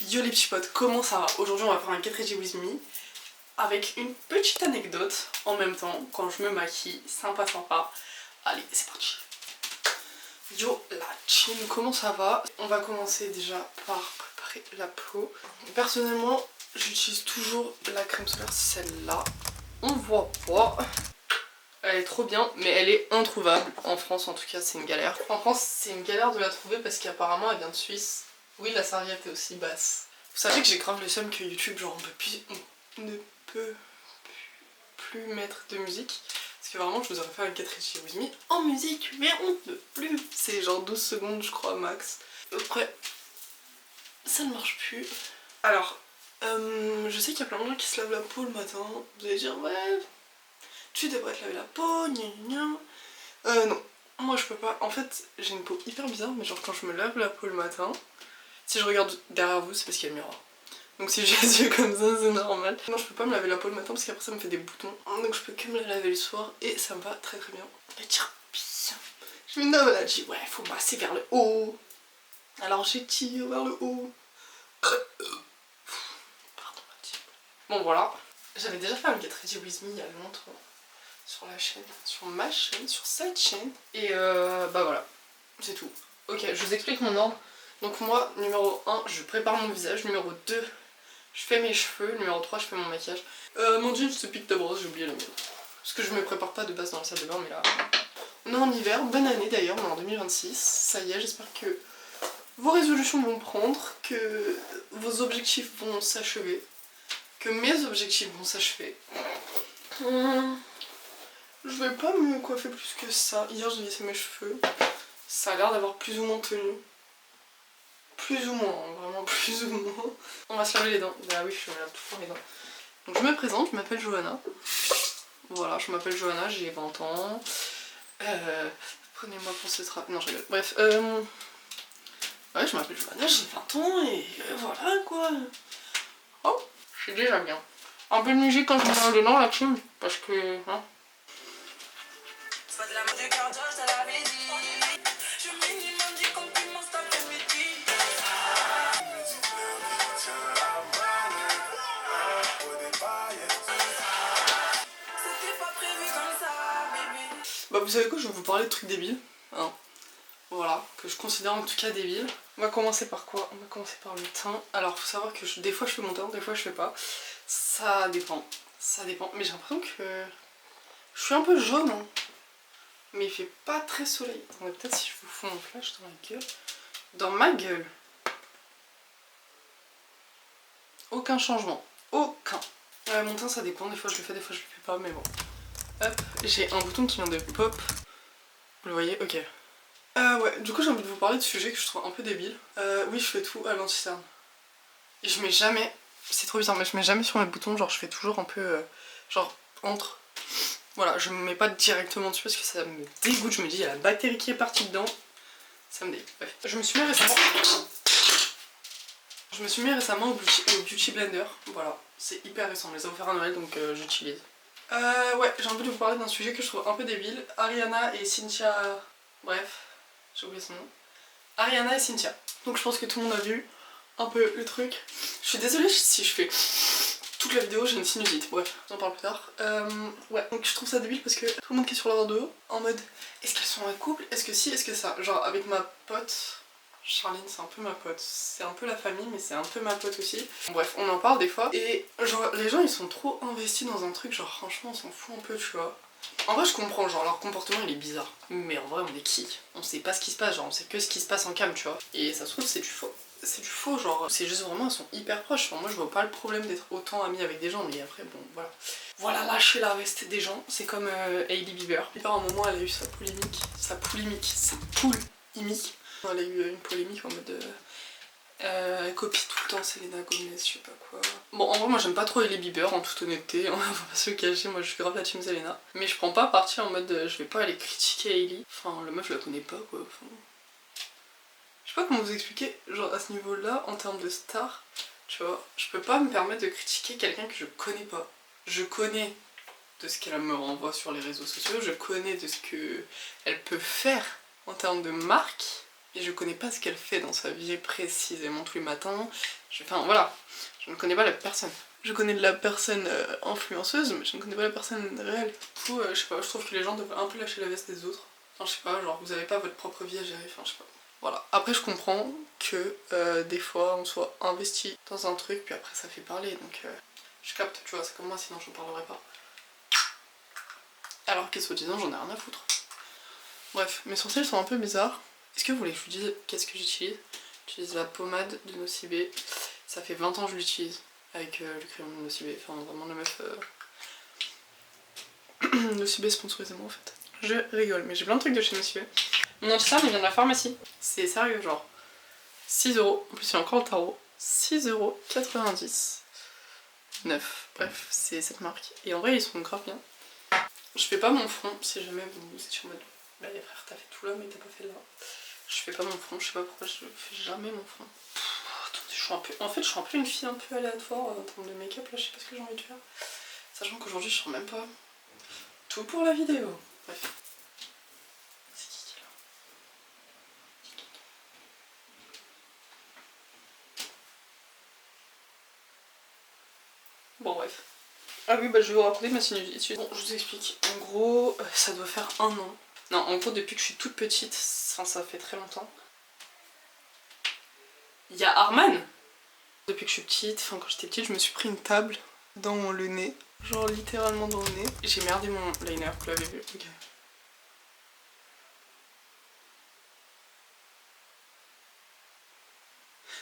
Yo les petits potes, comment ça va? Aujourd'hui on va faire un Get Ready With Me avec une petite anecdote en même temps quand je me maquille, sympa. Allez, c'est parti. Yo la team, comment ça va? On va commencer déjà par préparer la peau. Personnellement, j'utilise toujours la crème solaire, celle-là. On voit pas. Elle est trop bien, mais elle est introuvable. En France en tout cas, c'est une galère. En France, c'est une galère de la trouver parce qu'apparemment elle vient de Suisse. Oui, la serviette est aussi basse. Vous savez que j'ai grave le seum que YouTube, genre on ne peut plus mettre de musique. Parce que vraiment, je vous aurais fait un Get Ready With Me en musique, mais on ne peut plus. C'est genre 12 secondes, je crois, max. Après, ça ne marche plus. Alors, je sais qu'il y a plein de gens qui se lavent la peau le matin. Vous allez dire, ouais, tu devrais te laver la peau, gna gna gna. Non, moi je peux pas. En fait, j'ai une peau hyper bizarre, mais genre quand je me lave la peau le matin, si je regarde derrière vous, c'est parce qu'il y a le miroir. Donc si j'ai les yeux comme ça, c'est normal. Non, je peux pas me laver la peau le matin parce qu'après ça me fait des boutons. Donc je peux que me la laver le soir et ça me va très bien. Et tiens, bien. Je me nomme, elle a dit, ouais, faut masser vers le haut. Alors j'étire vers le haut. Pardon, ma team. Bon, voilà. J'avais déjà fait un Get Ready With Me il y a longtemps. Sur la chaîne, sur ma chaîne, sur cette chaîne. Et bah voilà, c'est tout. Ok, je vous explique mon ordre. Donc moi, numéro 1, je prépare mon visage. Numéro 2, je fais mes cheveux. Numéro 3, je fais mon maquillage. Mon jean, se pique de brosse, j'ai oublié le mien. Parce que je me prépare pas de base dans la salle de bain, mais là... On est en hiver, bonne année d'ailleurs, on est en 2026. Ça y est, j'espère que vos résolutions vont prendre, que vos objectifs vont s'achever, que mes objectifs vont s'achever. Je vais pas me coiffer plus que ça. Hier j'ai laissé mes cheveux. Ça a l'air d'avoir plus ou moins tenu. Plus ou moins, hein, vraiment plus ou moins. On va se laver les dents. Bah oui, je me lave toujours les dents. Donc je me présente, je m'appelle Johanna. Voilà, je m'appelle Johanna, j'ai 20 ans. Prenez-moi pour ce trap. Non, je rigole. Bref, ouais, je m'appelle Johanna, j'ai 20 ans et voilà quoi. Oh, c'est déjà bien. Un peu de musique quand je me lave les dents là-dessus, parce que... Hein. Bah vous savez quoi, je vais vous parler de trucs débiles, hein. Voilà, que je considère en tout cas débiles. On va commencer par quoi? On va commencer par le teint. Alors faut savoir que des fois je fais mon teint, des fois je fais pas. Ça dépend, mais j'ai l'impression que je suis un peu jaune, hein. Mais il fait pas très soleil. Attendez, peut-être si je vous fous mon flash dans la gueule. Dans ma gueule. Aucun changement, aucun. Mon teint ça dépend, des fois je le fais, des fois je le fais pas, mais bon. Hop, j'ai un bouton qui vient de pop. Vous le voyez? Ok. Ouais, du coup j'ai envie de vous parler de sujets que je trouve un peu débiles. Oui, je fais tout à l'anti-cerne. Et je mets jamais, c'est trop bizarre, mais je mets jamais sur mes boutons, genre je fais toujours un peu, genre entre. Voilà, je me mets pas directement dessus parce que ça me dégoûte, je me dis il y a la bactérie qui est partie dedans. Ça me dégoûte, bref. Je me suis mis récemment au Beauty Blender, voilà. C'est hyper récent, on les a offerts à Noël donc j'utilise. Ouais, j'ai envie de vous parler d'un sujet que je trouve un peu débile. Ariana et Cynthia... Bref, j'ai oublié son nom. Ariana et Cynthia. Donc je pense que tout le monde a vu un peu le truc. Je suis désolée si je fais toute la vidéo, j'ai une sinusite. Bref, j'en parle plus tard. Ouais, donc je trouve ça débile parce que tout le monde qui est sur leur dos, en mode est-ce qu'elles sont en couple? Est-ce que si? Est-ce que ça? Genre avec ma pote... Charline, c'est un peu ma pote. C'est un peu la famille, mais c'est un peu ma pote aussi. Bref, on en parle des fois. Et genre, les gens, ils sont trop investis dans un truc, genre franchement, on s'en fout un peu, tu vois. En vrai, je comprends, genre, leur comportement, il est bizarre. Mais en vrai, on est qui? On sait pas ce qui se passe, genre, on sait que ce qui se passe en cam, tu vois. Et ça se trouve, c'est du faux. C'est du faux, genre, c'est juste vraiment, elles sont hyper proches. Enfin, moi, je vois pas le problème d'être autant amie avec des gens, mais après, bon, voilà. Voilà, lâcher la reste des gens. C'est comme Hailey Bieber. À un moment, elle a eu sa polémique. Elle a eu une polémique en mode elle copie tout le temps Selena Gomez, je sais pas quoi. Bon, en vrai, moi j'aime pas trop Hailey Bieber, en toute honnêteté, on va pas se le cacher, moi je suis grave la team Selena. Mais je prends pas parti en mode je vais pas aller critiquer Hailey. Enfin, la meuf je la connais pas quoi. Enfin... Je sais pas comment vous expliquer, genre à ce niveau-là, en termes de star, tu vois, je peux pas me permettre de critiquer quelqu'un que je connais pas. Je connais de ce qu'elle me renvoie sur les réseaux sociaux, je connais de ce qu'elle peut faire en termes de marque. Et je connais pas ce qu'elle fait dans sa vie précisément tous les matins. Enfin voilà, je ne connais pas la personne. Je connais de la personne influenceuse, mais je ne connais pas la personne réelle. Du coup, je sais pas, je trouve que les gens devraient un peu lâcher la veste des autres. Enfin, je sais pas, genre vous avez pas votre propre vie à gérer, enfin, je sais pas. Voilà. Après, je comprends que des fois on soit investi dans un truc, puis après ça fait parler, donc je capte, tu vois, c'est comme moi, sinon je ne parlerai pas. Alors que soi-disant, j'en ai rien à foutre. Bref, mes sourcils sont un peu bizarres. Est-ce que vous voulez que je vous dise qu'est-ce que j'utilise? J'utilise la pommade de Nocibé. Ça fait 20 ans que je l'utilise avec le crayon de Nocibé. Enfin, vraiment la meuf. Nocibé sponsorisez-moi en fait. Je rigole, mais j'ai plein de trucs de chez Nocibé. Mon anti-cerne il vient de la pharmacie. C'est sérieux, genre 6 euros. En plus, il y a encore le tarot. 6,90 €. Neuf. Bref, c'est cette marque. Et en vrai, ils sont grave bien. Je fais pas mon front si jamais vous êtes sur mode. Bah, les frères, t'as fait tout là, mais t'as pas fait là. Je fais pas mon front, je sais pas pourquoi je fais jamais mon front. Attendez, je suis un peu. En fait, je suis un peu une fille un peu aléatoire en termes de make-up là, je sais pas ce que j'ai envie de faire. Sachant qu'aujourd'hui, je sors même pas. Tout pour la vidéo. Bref. C'est qui est là? Bon, bref. Ah oui, bah je vais vous raconter ma sinusite. Bon, je vous explique. En gros, ça doit faire 1 an. Non, en gros, depuis que je suis toute petite, enfin, ça fait très longtemps. Il y a Arman. Depuis que je suis petite, enfin quand j'étais petite, je me suis pris une table dans le nez. Genre littéralement dans le nez. J'ai merdé mon liner, vous l'avez vu. Ok.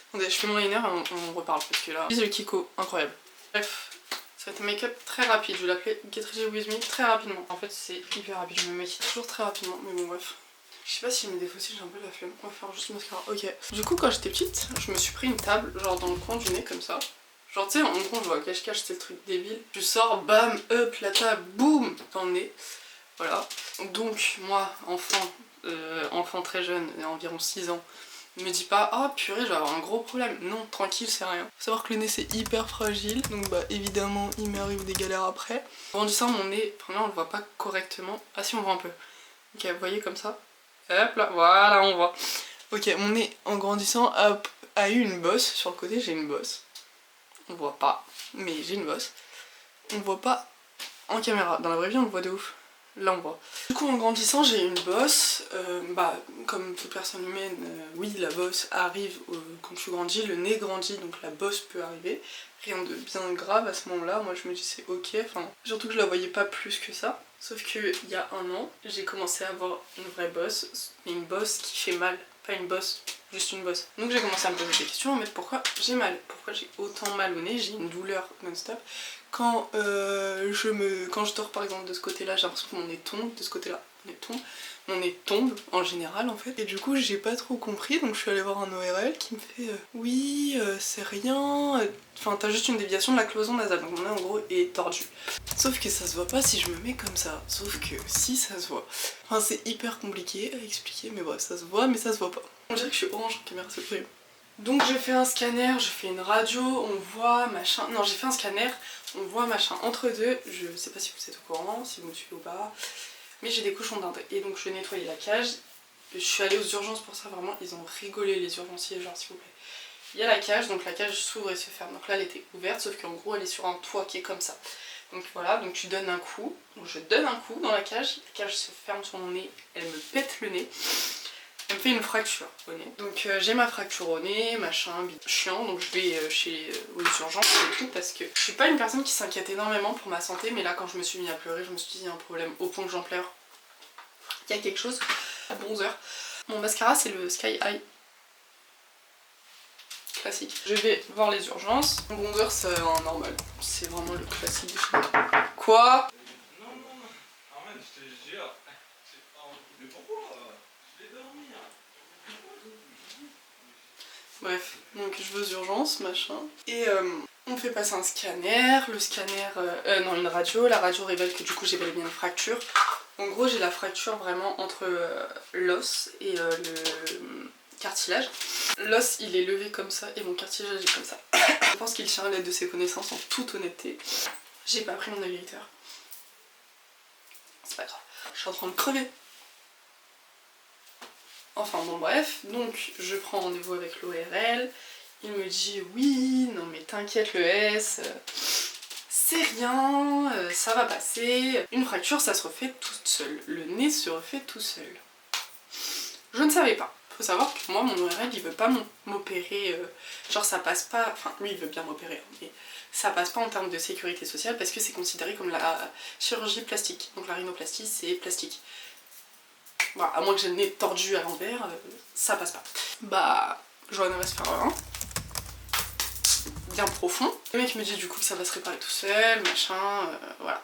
Attendez, je fais mon liner et on reparle parce que là... Le Kiko, incroyable. Bref, ça va être un make-up très rapide. Je vais l'appeler Get Ready With Me très rapidement. En fait, c'est hyper rapide. Je me maquille toujours très rapidement, mais bon, bref. Je sais pas si je mets des fossiles, j'ai un peu la flemme. On va faire juste le mascara. Ok. Du coup, quand j'étais petite, je me suis pris une table, genre dans le coin du nez, comme ça. Genre, tu sais, en gros, je vois cache-cache, c'est le truc débile. Je sors, bam, hop, la table, boum, dans le nez. Voilà. Donc, moi, enfant très jeune, environ 6 ans, me dis pas, ah purée, je vais avoir un gros problème. Non, tranquille, c'est rien. Faut savoir que le nez, c'est hyper fragile. Donc, bah, évidemment, il m'arrive des galères après. En grandissant, mon nez, premièrement, on le voit pas correctement. Ah, si, on voit un peu. Ok, vous voyez comme ça. Hop là, voilà, on voit. Ok, mon nez, en grandissant, a eu une bosse. Sur le côté, j'ai une bosse. On voit pas, mais j'ai une bosse. On voit pas en caméra. Dans la vraie vie, on le voit de ouf. Là, on voit. Du coup, en grandissant, j'ai une bosse. Bah, comme toute personne humaine, oui, la bosse arrive quand tu grandis. Le nez grandit, donc la bosse peut arriver. Rien de bien grave à ce moment-là. Moi, je me dis c'est ok. Enfin, surtout que je la voyais pas plus que ça. Sauf qu'il y a 1 an, j'ai commencé à avoir une vraie bosse. Mais une bosse qui fait mal. Pas une bosse, juste une bosse. Donc j'ai commencé à me poser des questions, mais pourquoi j'ai mal? Pourquoi j'ai autant mal au nez? J'ai une douleur non-stop. Quand je dors par exemple de ce côté-là, j'ai l'impression que mon nez tombe, de ce côté-là, mon nez tombe en général en fait. Et du coup j'ai pas trop compris, donc je suis allée voir un ORL qui me fait oui c'est rien, enfin t'as juste une déviation de la cloison nasale, donc mon nez en gros est tordu. Sauf que ça se voit pas si je me mets comme ça, sauf que si ça se voit. Enfin c'est hyper compliqué à expliquer, mais bref ça se voit mais ça se voit pas. On dirait que je suis orange en caméra, c'est horrible. Donc j'ai fait un scanner, je fais une radio, on voit machin... Non j'ai fait un scanner, on voit machin entre deux, je sais pas si vous êtes au courant, si vous me suivez ou pas, mais j'ai des cochons d'Inde. Et donc je nettoyais la cage, je suis allée aux urgences pour ça, vraiment ils ont rigolé les urgenciers, genre s'il vous plaît. Il y a la cage, donc la cage s'ouvre et se ferme, donc là elle était ouverte, sauf qu'en gros elle est sur un toit qui est comme ça. Donc voilà, donc tu donnes un coup, donc je donne un coup dans la cage se ferme sur mon nez, elle me pète le nez. Elle me fait une fracture au nez. Donc j'ai ma fracture au nez, machin, chiant, donc je vais aux urgences et tout parce que je suis pas une personne qui s'inquiète énormément pour ma santé, mais là quand je me suis mis à pleurer, je me suis dit il y a un problème au point que j'en pleure. Il y a quelque chose. Bronzer. Mon mascara c'est le Sky High. Classique. Je vais voir les urgences. Mon bronzer c'est un normal. C'est vraiment le classique de chez moi. Quoi? Bref, donc je vais aux urgences, machin. Et on me fait passer un scanner, le scanner... non, une radio. La radio révèle que du coup j'ai bel et bien une fracture. En gros, j'ai la fracture vraiment entre l'os et le cartilage. L'os, il est levé comme ça et mon cartilage est comme ça. Je pense qu'il tient à l'aide de ses connaissances en toute honnêteté. J'ai pas pris mon navigateur. C'est pas grave. Je suis en train de crever. Enfin bon bref, donc je prends rendez-vous avec l'ORL, il me dit oui, non mais t'inquiète le S, c'est rien, ça va passer. Une fracture ça se refait toute seule, le nez se refait tout seul. Je ne savais pas. Faut savoir que moi mon ORL il veut pas m'opérer, genre ça passe pas, enfin lui il veut bien m'opérer, hein, mais ça passe pas en termes de sécurité sociale parce que c'est considéré comme la chirurgie plastique. Donc la rhinoplastie c'est plastique. Voilà, à moins que j'ai le nez tordu à l'envers, ça passe pas. Bah, Johanna va se faire un bien profond. Le mec me dit du coup que ça va se réparer tout seul, machin, voilà.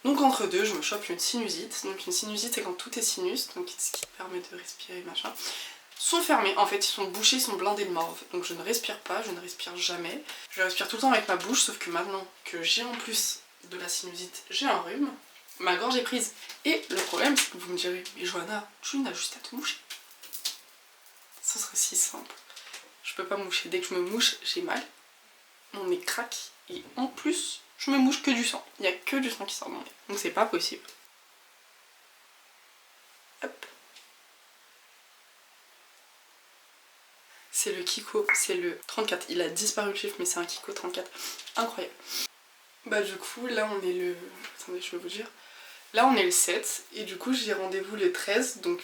Donc entre deux, je me chope une sinusite. Donc une sinusite c'est quand tout est sinus, donc ce qui permet de respirer, machin. Sont fermés, en fait ils sont bouchés, ils sont blindés de morve. Donc je ne respire pas, je ne respire jamais. Je respire tout le temps avec ma bouche, sauf que maintenant que j'ai en plus de la sinusite, j'ai un rhume. Ma gorge est prise. Et le problème, c'est que vous me direz, mais Johanna, tu n'as juste à te moucher. Ce serait si simple. Je peux pas me moucher. Dès que je me mouche, j'ai mal. Mon nez craque. Et en plus, je me mouche que du sang. Il n'y a que du sang qui sort de mon nez. Donc c'est pas possible. Hop. C'est le Kiko, c'est le 34. Il a disparu le chiffre, mais c'est un Kiko 34. Incroyable. Bah du coup, là on est le... Attendez, je vais vous dire. Là on est le 7 et du coup j'ai rendez-vous le 13, donc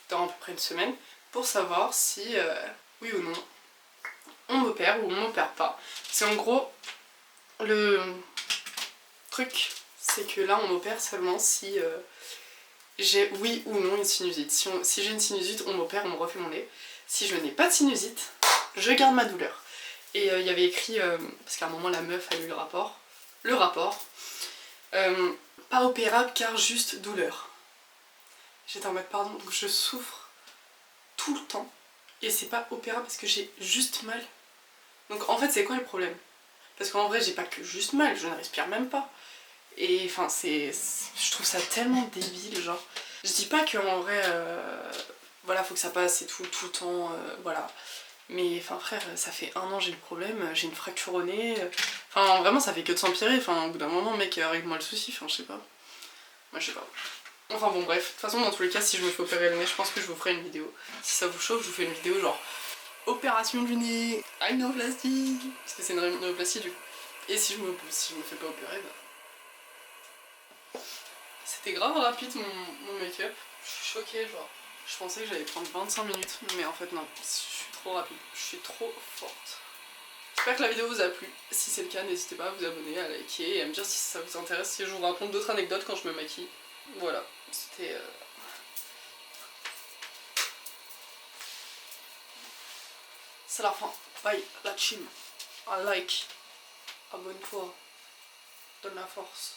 dans à peu près une semaine, pour savoir si, oui ou non, on m'opère ou on m'opère pas. C'est en gros, le truc, c'est que là on m'opère seulement si j'ai oui ou non une sinusite. Si j'ai une sinusite, on m'opère, on me refait mon nez. Si je n'ai pas de sinusite, je garde ma douleur. Et il y avait écrit, parce qu'à un moment la meuf a lu le rapport, pas opérable car juste douleur. J'étais en mode pardon, donc je souffre tout le temps et c'est pas opérable parce que j'ai juste mal. Donc en fait c'est quoi le problème? Parce qu'en vrai j'ai pas que juste mal, je ne respire même pas. Et enfin je trouve ça tellement débile, genre. Je dis pas qu'en vrai, voilà, faut que ça passe et tout le temps, voilà. Mais enfin frère, ça fait 1 an j'ai le problème, j'ai une fracture au nez. Enfin vraiment ça fait que de s'empirer, enfin au bout d'un moment mec règle-moi le souci, enfin je sais pas. Moi je sais pas. Enfin bon bref, de toute façon dans tous les cas si je me fais opérer le nez, je pense que je vous ferai une vidéo. Si ça vous chauffe, je vous fais une vidéo genre opération du nez, rhinoplastie, parce que c'est une rhinoplastie du coup. Et si je me fais pas opérer, bah... C'était grave rapide mon make-up, je suis choquée genre. Je pensais que j'allais prendre 25 minutes, mais en fait non, je suis trop rapide, je suis trop forte. J'espère que la vidéo vous a plu, si c'est le cas n'hésitez pas à vous abonner, à liker et à me dire si ça vous intéresse, si je vous raconte d'autres anecdotes quand je me maquille. Voilà, c'était... C'est la fin. Bye, la team. Un like. Abonne-toi. Donne la force.